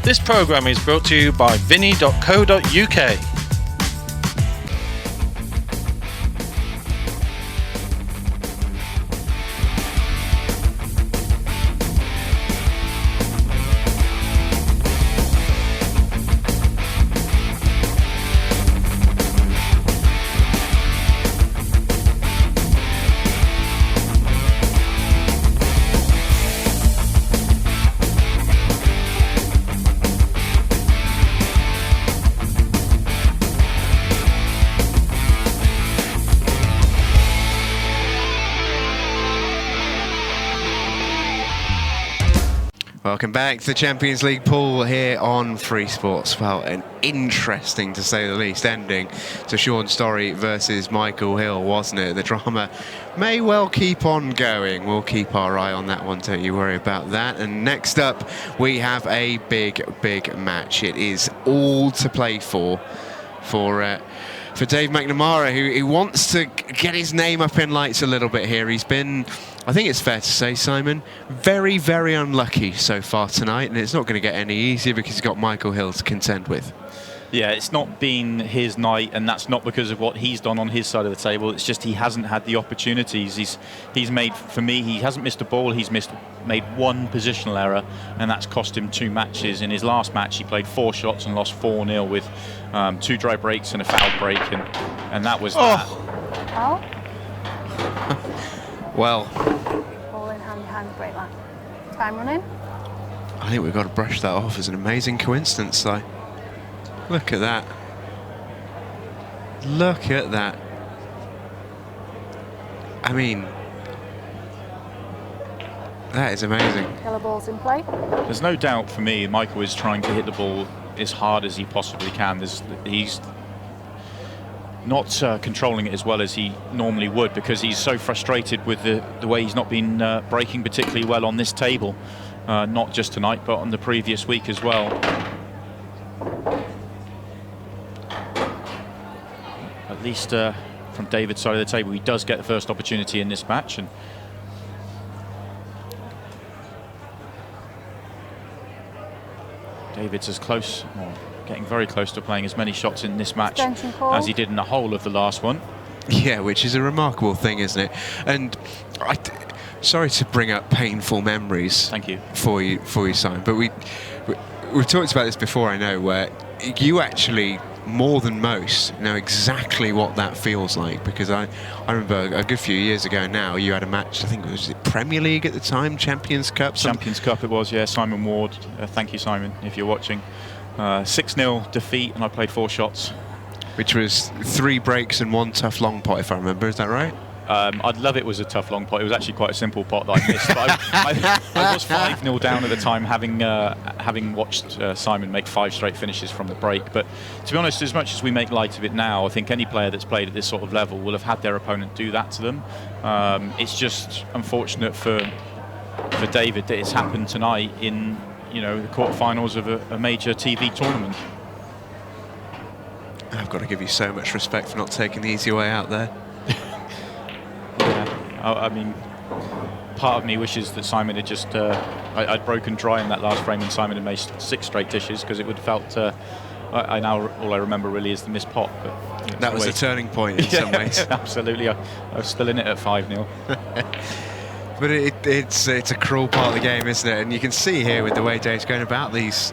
This programme is brought to you by Vinny.co.uk. Welcome back to the Champions League pool here on Free Sports. Well, an interesting, to say the least, ending to Sean Storey versus Michael Hill, wasn't it? The drama may well keep on going. We'll keep our eye on that one, don't you worry about that. And next up, we have a big match. It is all to play for Dave McNamara, who wants to get his name up in lights a little bit here. He's been, I think it's fair to say, Simon, very unlucky so far tonight, and it's not going to get any easier because he's got Michael Hill to contend with. Yeah, it's not been his night, and that's not because of what he's done on his side of the table. It's just he hasn't had the opportunities. He's made, for me, he hasn't missed a ball. He's made one positional error, and that's cost him 2 matches. In his last match, he played 4 shots and lost 4-0 with 2 dry breaks and a foul break, and that was that. Oh. Well. Ball in hand, break that. Time running. I think we've got to brush that off as an amazing coincidence, though. Look at that. Look at that. I mean, that is amazing. Killer balls in play. There's no doubt for me, Michael is trying to hit the ball as hard as he possibly can. He's not controlling it as well as he normally would because he's so frustrated with the way he's not been breaking particularly well on this table. Not just tonight, but on the previous week as well. At least from David's side of the table, he does get the first opportunity in this match. And David's as close, or getting very close to playing as many shots in this match as he did in the whole of the last one. Yeah, which is a remarkable thing, isn't it? And sorry to bring up painful memories. Thank you. For you, Simon. But we've talked about this before, I know, where you actually, more than most, know exactly what that feels like, because I remember a good few years ago now, you had a match, I think it was Premier League at the time, Champions Cup? Champions Cup it was, yeah, Simon Ward. Thank you, Simon, if you're watching. 6-0 defeat, and I played 4 shots. Which was 3 breaks and 1 tough long pot, if I remember, is that right? I'd love it was a tough long pot. It was actually quite a simple pot that I missed. But I was 5-0 down at the time, having watched Simon make 5 straight finishes from the break. But to be honest, as much as we make light of it now, I think any player that's played at this sort of level will have had their opponent do that to them. It's just unfortunate for David that it's happened tonight in the quarterfinals of a major TV tournament. I've got to give you so much respect for not taking the easy way out there. I mean, part of me wishes that Simon had just I'd broken dry in that last frame and Simon had made 6 straight dishes, because it would have felt all I remember really is the missed pot. But that was a turning point in some ways. Absolutely. I was still in it at 5-0. But it's a cruel part of the game, isn't it? And you can see here with the way Dave's going about this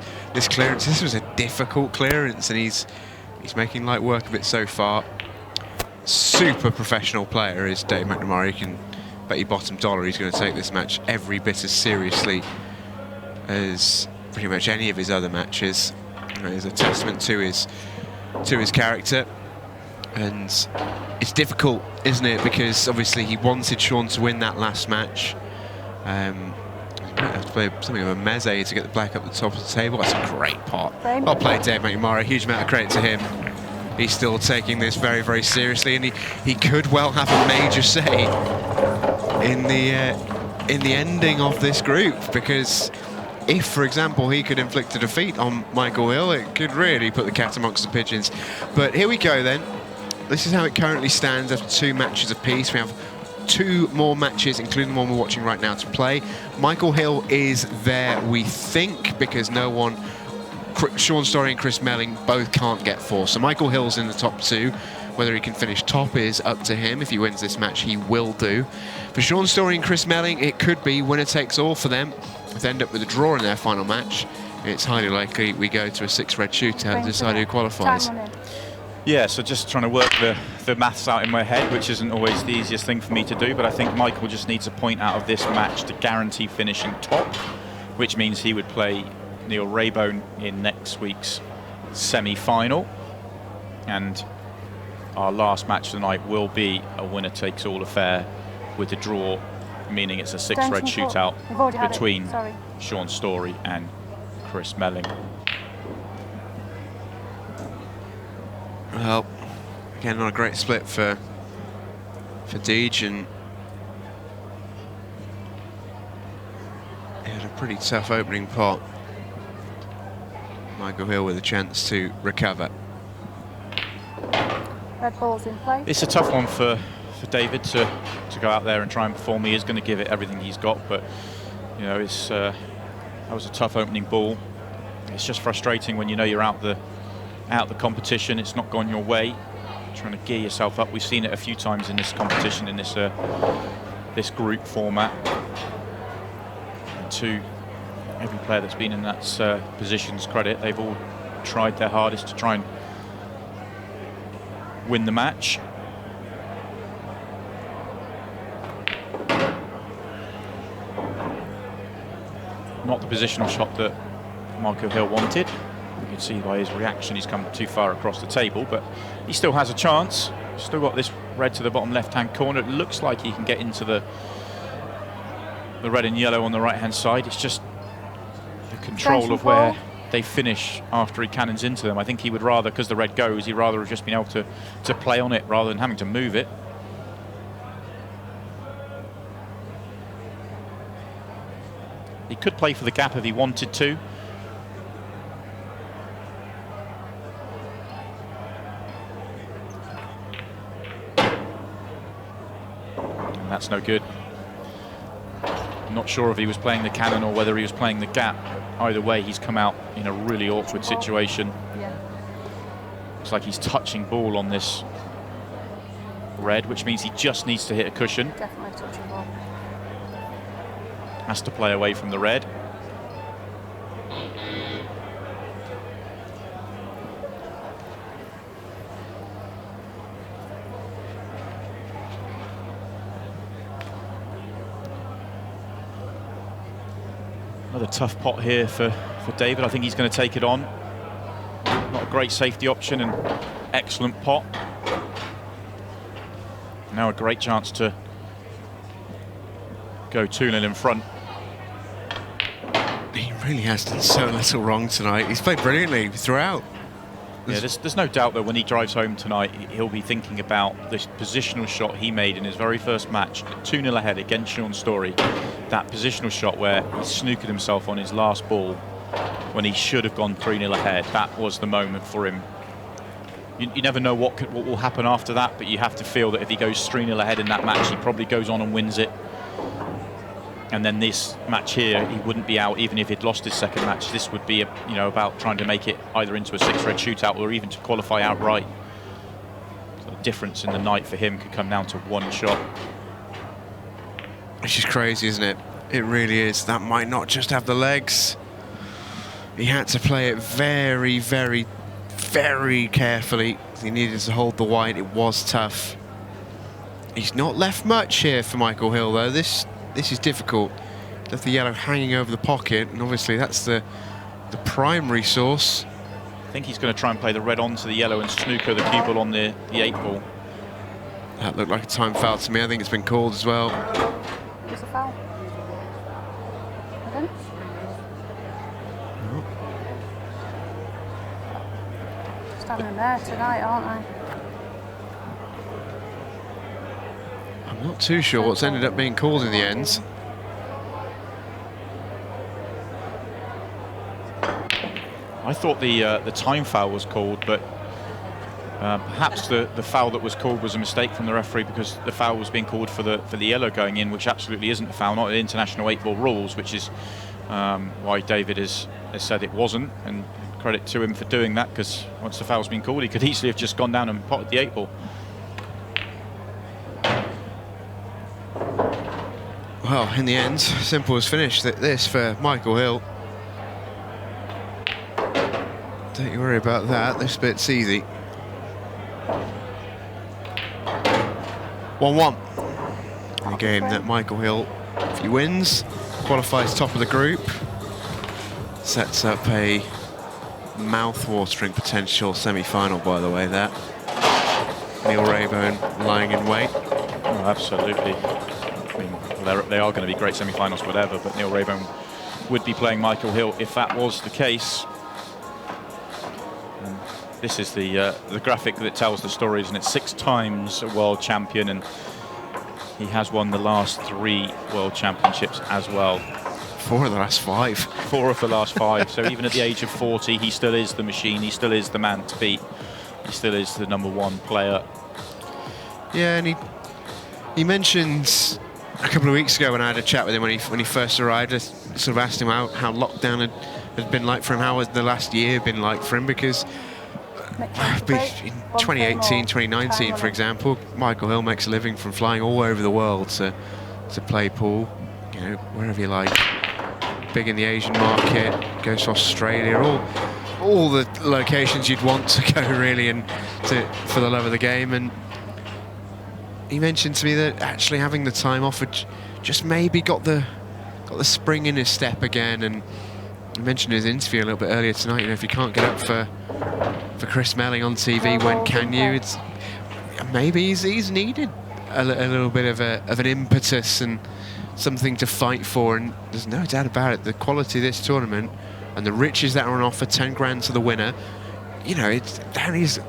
clearance. This was a difficult clearance, and he's making light work of it so far. Super professional player is Dave McNamara. You can bet your bottom dollar he's going to take this match every bit as seriously as pretty much any of his other matches. It's a testament to his character, and it's difficult, isn't it? Because obviously he wanted Sean to win that last match. Have to play something of a meze to get the black up the top of the table. That's a great pot. Well played, Dave McNamara. A huge amount of credit to him. He's still taking this very seriously, and he could well have a major say in the ending of this group, because if, for example, he could inflict a defeat on Michael Hill, it could really put the cat amongst the pigeons. But here we go then. This is how it currently stands after 2 matches apiece. We have 2 more matches, including the one we're watching right now, to play. Michael Hill is there, we think, because no one Sean Story and Chris Melling both can't get 4. So Michael Hill's in the top 2. Whether he can finish top is up to him. If he wins this match, he will do. For Sean Story and Chris Melling, it could be winner takes all for them. If they end up with a draw in their final match, it's highly likely we go to a 6-red shootout and decide who qualifies. Yeah, so just trying to work the maths out in my head, which isn't always the easiest thing for me to do, but I think Michael just needs a point out of this match to guarantee finishing top, which means he would play Neil Raybone in next week's semi-final. And our last match tonight will be a winner-takes-all affair with a draw, meaning it's a 6-red shootout between Sean Story and Chris Melling. Well, again, not a great split for Deej, and he had a pretty tough opening pot. Michael Hill with a chance to recover. Red ball's in play. It's a tough one for David to go out there and try and perform. He is going to give it everything he's got, but you know, that was a tough opening ball. It's just frustrating when you know you're out the competition. It's not gone your way. Trying to gear yourself up. We've seen it a few times in this competition, in this this group format. And to every player that's been in that position's credit, they've all tried their hardest to try and win the match. Not the positional shot that Michael Hill wanted. You can see by his reaction he's come too far across the table, but he still has a chance. Still got this red to the bottom left-hand corner. It looks like he can get into the red and yellow on the right-hand side. It's just the control of where they finish after he cannons into them. I think he would rather, because the red goes, he'd rather have just been able to play on it rather than having to move it. He could play for the gap if he wanted to. And that's no good. I'm not sure if he was playing the cannon or whether he was playing the gap. Either way, he's come out in a really awkward situation. Yeah. Looks like he's touching ball on this red, which means he just needs to hit a cushion. Definitely touching ball. Has to play away from the red. Another tough pot here for David. I think he's going to take it on. Not a great safety option, and excellent pot. Now a great chance to go 2-0 in front. He really has done so little wrong tonight. He's played brilliantly throughout. Yeah, there's no doubt that when he drives home tonight, he'll be thinking about this positional shot he made in his very first match, 2-0 ahead against Sean Story. That positional shot where he snookered himself on his last ball when he should have gone 3-0 ahead. That was the moment for him. You never know what will happen after that, but you have to feel that if he goes 3-0 ahead in that match, he probably goes on and wins it. And then this match here, he wouldn't be out even if he'd lost his second match. This would be about trying to make it either into a 6-red shootout or even to qualify outright. So the difference in the night for him could come down to one shot. It's just crazy, isn't it? It really is. That might not just have the legs. He had to play it very, very, very carefully. He needed to hold the white. It was tough. He's not left much here for Michael Hill, though. This is difficult. Left the yellow hanging over the pocket, and obviously that's the primary source. I think he's going to try and play the red onto the yellow and snooker the cue ball on the 8 ball. That looked like a time foul to me. I think it's been called as well. It's a foul. Again? Just having a mare tonight, aren't they? I'm not too sure what's ended up being called in the end. I thought the time foul was called, but perhaps the foul that was called was a mistake from the referee, because the foul was being called for the yellow going in, which absolutely isn't a foul, not the international 8-ball rules, which is why David has said it wasn't, and credit to him for doing that, because once the foul's been called, he could easily have just gone down and potted the 8 ball. Well, in the end, simple as finished. This for Michael Hill. Don't you worry about that. This bit's easy. 1-1. A game that Michael Hill, if he wins, qualifies top of the group. Sets up a mouth-watering potential semi-final, by the way, there. Neil Rayburn lying in wait. Oh, absolutely. I mean, they are going to be great semi-finals, whatever, but Neil Rayburn would be playing Michael Hill if that was the case. And this is the graphic that tells the stories, and it's 6 times a world champion, and he has won the last 3 world championships as well. 4 of the last 5. 4 of the last 5. So even at the age of 40, he still is the machine. He still is the man to beat. He still is the #1 player. Yeah, and he mentioned a couple of weeks ago when I had a chat with him when he first arrived, I sort of asked him how lockdown had been like for him, how has the last year been like for him, because in 2018, 2019, for example, Michael Hill makes a living from flying all over the world to play pool, you know, wherever you like. Big in the Asian market, goes to Australia, all the locations you'd want to go really, and for the love of the game. And he mentioned to me that actually having the time off had just maybe got the spring in his step again. And he mentioned in his interview a little bit earlier tonight, you know, if you can't get up for Chris Melling on TV, when can you? It's maybe he's needed a little bit of an impetus and something to fight for. And there's no doubt about it, the quality of this tournament and the riches that are on offer, 10 grand to the winner, you know, that is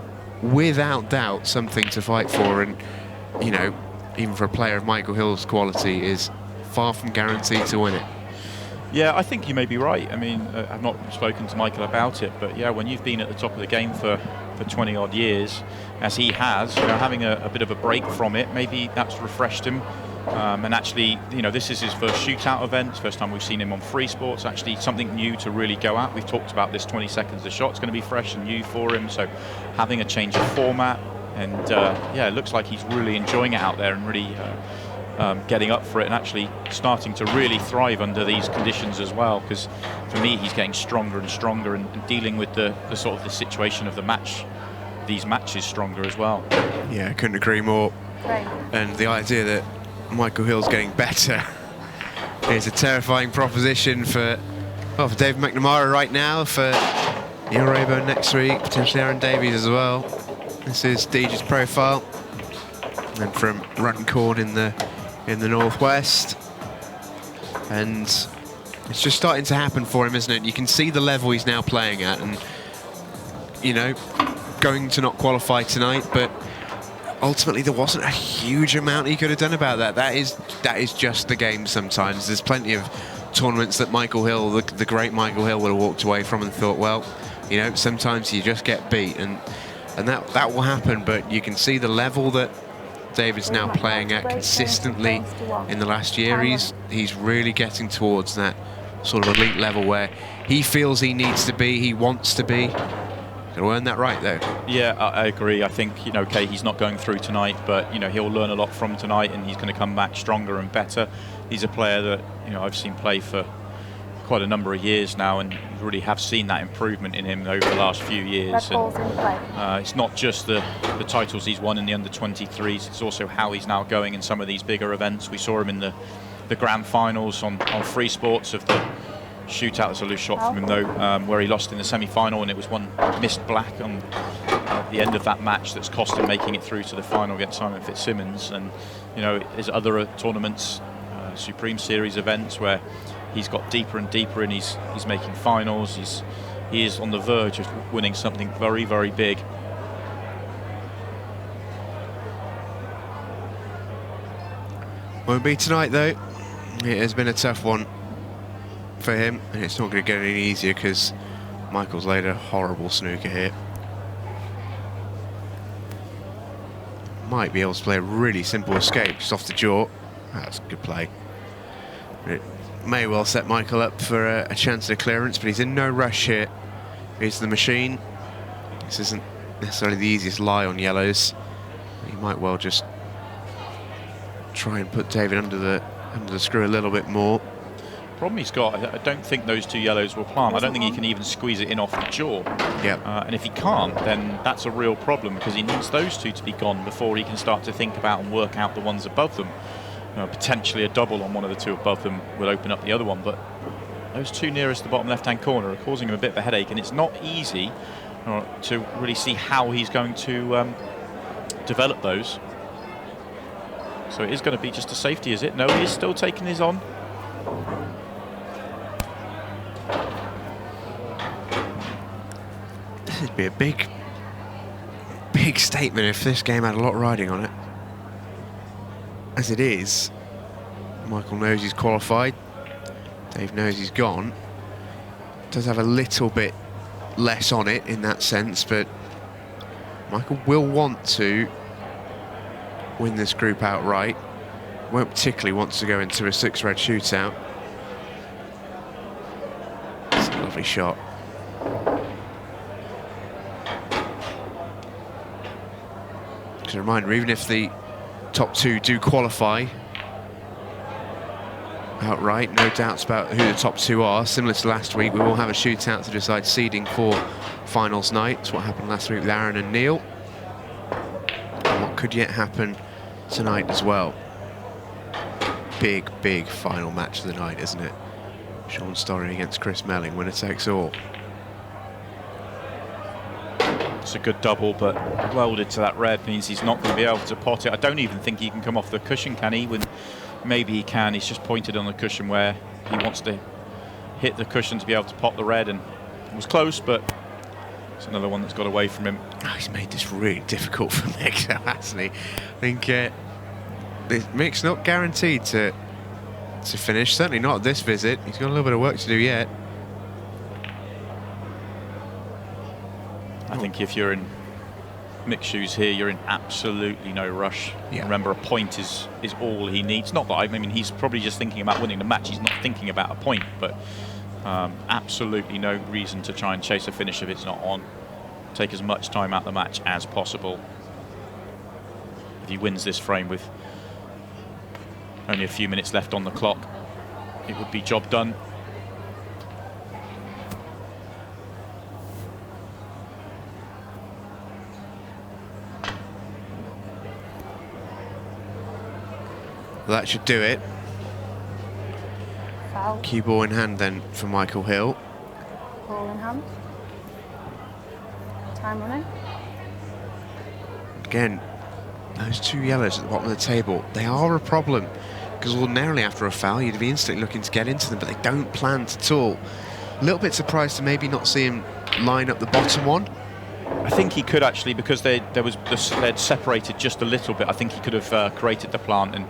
without doubt something to fight for. And you know, even for a player of Michael Hill's quality, is far from guaranteed to win it. Yeah, I think you may be right. I mean, I've not spoken to Michael about it, but yeah, when you've been at the top of the game for 20 odd years, as he has, you know, having a bit of a break from it, maybe that's refreshed him. And actually, you know, this is his first shootout event, first time we've seen him on free sports, actually something new to really go at. We've talked about this 20 seconds a shot's going to be fresh and new for him, so having a change of format, and yeah, it looks like he's really enjoying it out there and really getting up for it, and actually starting to really thrive under these conditions as well, because for me he's getting stronger and stronger, and dealing with the sort of the situation of the match, these matches, stronger as well. Yeah, I couldn't agree more. Right. And the idea that Michael Hill's getting better is a terrifying proposition for Dave McNamara right now, for Neil Rayburn next week, potentially Aaron Davies as well. This is Deej's profile, and from Runcorn in the northwest, and it's just starting to happen for him, isn't it? You can see the level he's now playing at, and you know, going to not qualify tonight, but ultimately there wasn't a huge amount he could have done about that. That is just the game sometimes. There's plenty of tournaments that Michael Hill, the great Michael Hill, would have walked away from and thought, well, you know, sometimes you just get beat, and that will happen. But you can see the level that David's now playing at consistently in the last year. He's really getting towards that sort of elite level where he feels he needs to be, he wants to be. Got to earn that right, though. Yeah, I agree. I think, you know, okay, he's not going through tonight, but, you know, he'll learn a lot from tonight, and he's going to come back stronger and better. He's a player that, you know, I've seen play for quite a number of years now, and really have seen that improvement in him over the last few years. And it's not just the titles he's won in the under-23s, it's also how he's now going in some of these bigger events. We saw him in the grand finals on free sports of the shootout. That's a loose shot from him though, where he lost in the semi-final, and it was one missed black on the end of that match that's cost him making it through to the final against Simon Fitzsimmons. And you know, there's other tournaments, Supreme Series events, where he's got deeper and deeper, and he's making finals. He is on the verge of winning something very, very big. Won't be tonight though. It has been a tough one for him, and it's not going to get any easier because Michael's laid a horrible snooker here. Might be able to play a really simple escape just off the jaw. That's a good play. It may well set Michael up for a chance at a clearance, but he's in no rush here. Here's the machine. This isn't necessarily the easiest lie on yellows. You might well just try and put David under the screw a little bit more. Problem he's got, I don't think those 2 yellows will plant. I don't think he can even squeeze it in off the jaw. Yep. And if he can't, then that's a real problem, because he needs those 2 to be gone before he can start to think about and work out the ones above them. Potentially a double on one of the 2 above them will open up the other one, but those 2 nearest the bottom left-hand corner are causing him a bit of a headache, and it's not easy to really see how he's going to develop those. So it is going to be just a safety, is it? No, he is still taking his on. This would be a big statement if this game had a lot riding on it. As it is, Michael knows he's qualified. Dave knows he's gone. Does have a little bit less on it in that sense, but Michael will want to win this group outright. Won't particularly want to go into a 6-red shootout. It's a lovely shot. Just a reminder, even if the top 2 do qualify outright, no doubts about who the top 2 are. Similar to last week, we will have a shootout to decide seeding for finals night. It's what happened last week with Aaron and Neil. And what could yet happen tonight as well. Big final match of the night, isn't it? Sean Storey against Chris Melling, winner takes all. It's a good double, but welded to that red means he's not going to be able to pot it. I don't even think he can come off the cushion, can he? Maybe he can. He's just pointed on the cushion where he wants to hit the cushion to be able to pop the red, and it was close, but it's another one that's got away from him. Oh, he's made this really difficult for Mick, hasn't he? I think Mick's not guaranteed to finish, certainly not at this visit. He's got a little bit of work to do yet. I think if you're in Mick's shoes here, you're in absolutely no rush. Yeah. Remember, a point is all he needs. Not that I mean, he's probably just thinking about winning the match. He's not thinking about a point, but absolutely no reason to try and chase a finish if it's not on. Take as much time out of the match as possible. If he wins this frame with only a few minutes left on the clock, it would be job done. Well, that should do it. Foul. Cue ball in hand then for Michael Hill. Ball in hand. Time running. Again, those 2 yellows at the bottom of the table, they are a problem, because ordinarily after a foul you'd be instantly looking to get into them, but they don't plant at all. A little bit surprised to maybe not see him line up the bottom one. I think he could actually, because they'd separated just a little bit. I think he could have created the plant, and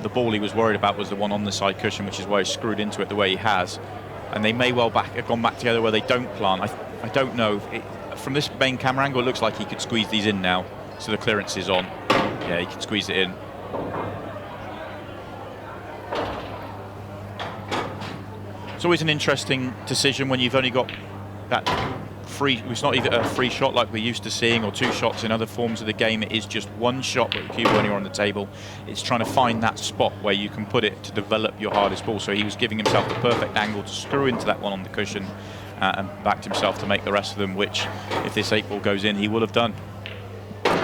the ball he was worried about was the one on the side cushion, which is why he screwed into it the way he has. And they may well have gone back together where they don't plant. I don't know. From this main camera angle, it looks like he could squeeze these in now. So the clearance is on. Yeah, he can squeeze it in. It's always an interesting decision when you've only got that free. It's not even a free shot like we're used to seeing, or 2 shots in other forms of the game. It is just 1 shot with the cue when you're on the table. It's trying to find that spot where you can put it to develop your hardest ball. So he was giving himself the perfect angle to screw into that one on the cushion, and backed himself to make the rest of them, which, if this 8 ball goes in, he will have done.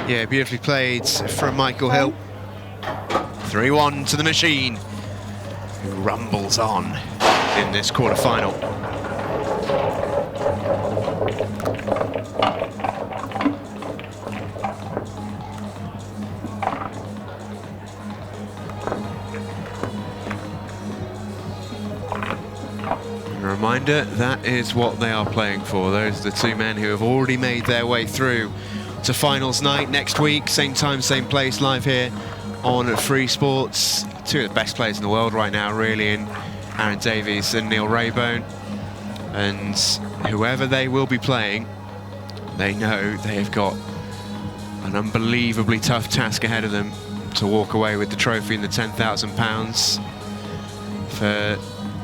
Yeah, beautifully played from Michael Hill. 3-1 to the machine, who rumbles on in this quarter-final. And a reminder, that is what they are playing for. Those are the 2 men who have already made their way through to finals night next week, same time, same place, live here on Free Sports. 2 of the best players in the world right now, really, in Aaron Davies and Neil Raybone. And whoever they will be playing, they know they have got an unbelievably tough task ahead of them to walk away with the trophy and the £10,000. For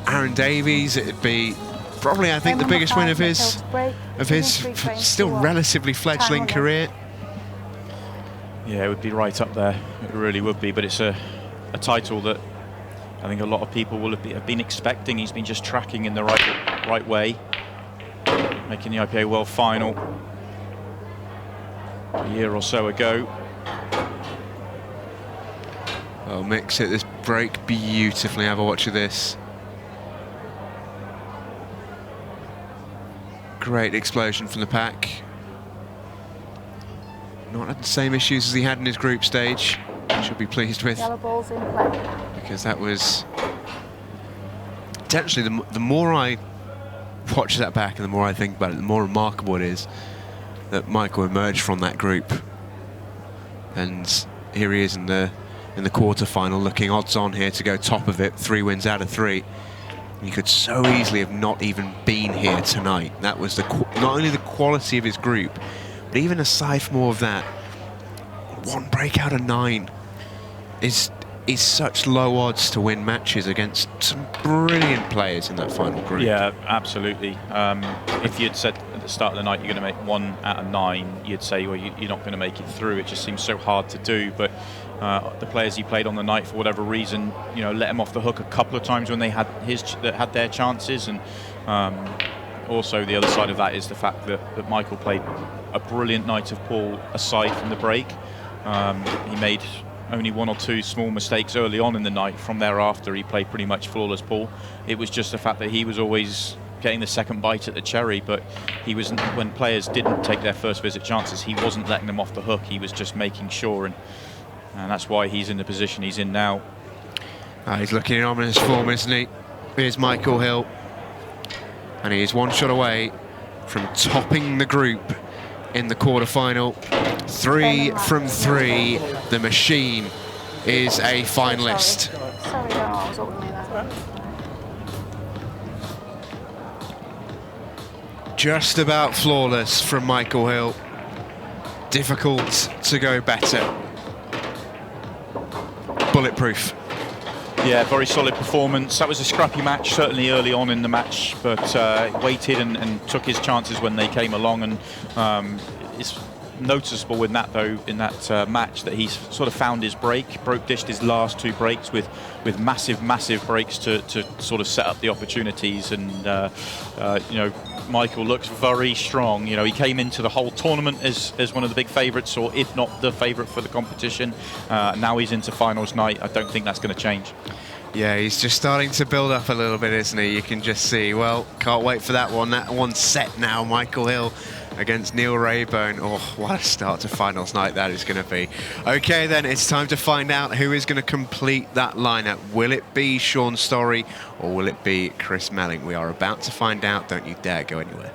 Aaron Davies, it'd be probably, I think, the biggest win of his still relatively fledgling career. Yeah, it would be right up there. It really would be. But it's a title that I think a lot of people will have been expecting. He's been just tracking in the right way, making the IPA World Final a year or so ago. Oh, Mick's hit this break beautifully. Have a watch of this. Great explosion from the pack. Not had the same issues as he had in his group stage. Should be pleased with. Yellow balls in play. Because that was potentially the more I watch that back and the more I think about it, the more remarkable it is that Michael emerged from that group, and here he is in the quarterfinal, looking odds on here to go top of it, 3 wins out of 3. He could so easily have not even been here tonight. That was not only the quality of his group, but even aside from all of that, 1 break out of 9 is such low odds to win matches against some brilliant players in that final group. Yeah, absolutely. If you'd said at the start of the night you're going to make 1 out of 9, you'd say, well, you're not going to make it through. It just seems so hard to do. But the players he played on the night, for whatever reason, let him off the hook a couple of times when they had their chances. And also the other side of that is the fact that Michael played a brilliant night of pool aside from the break. He made only 1 or 2 small mistakes early on in the night. From thereafter, he played pretty much flawless pool. It was just the fact that he was always getting the second bite at the cherry, but he was, when players didn't take their first visit chances, he wasn't letting them off the hook. He was just making sure, and that's why he's in the position he's in now. He's looking in ominous form, isn't he? Here's Michael Hill, and he is 1 shot away from topping the group in the quarterfinal. 3 from 3. The machine is a finalist. Sorry, no, I was up with me there. Just about flawless from Michael Hill. Difficult to go better. Bulletproof. Yeah, very solid performance. That was a scrappy match, certainly early on in the match, but waited and took his chances when they came along. And it's noticeable in that, though, in that match, that he's sort of found his break, dished his last 2 breaks with massive breaks to sort of set up the opportunities. And Michael looks very strong. He came into the whole tournament as one of the big favourites, or if not the favourite for the competition. Now he's into finals night. I don't think that's going to change. Yeah, he's just starting to build up a little bit, isn't he? You can just see. Well, can't wait for that one. That one's set now. Michael Hill against Neil Rayburn. Oh, what a start to finals night that is going to be. Okay, then, it's time to find out who is going to complete that lineup. Will it be Sean Storey or will it be Chris Melling? We are about to find out. Don't you dare go anywhere.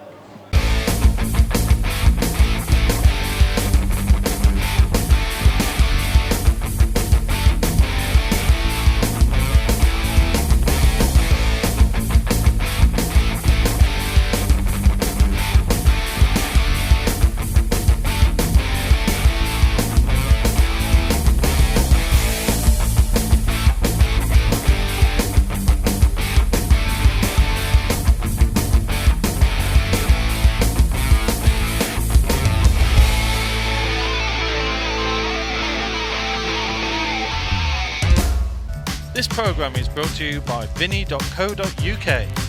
This programme is brought to you by Vinny.co.uk.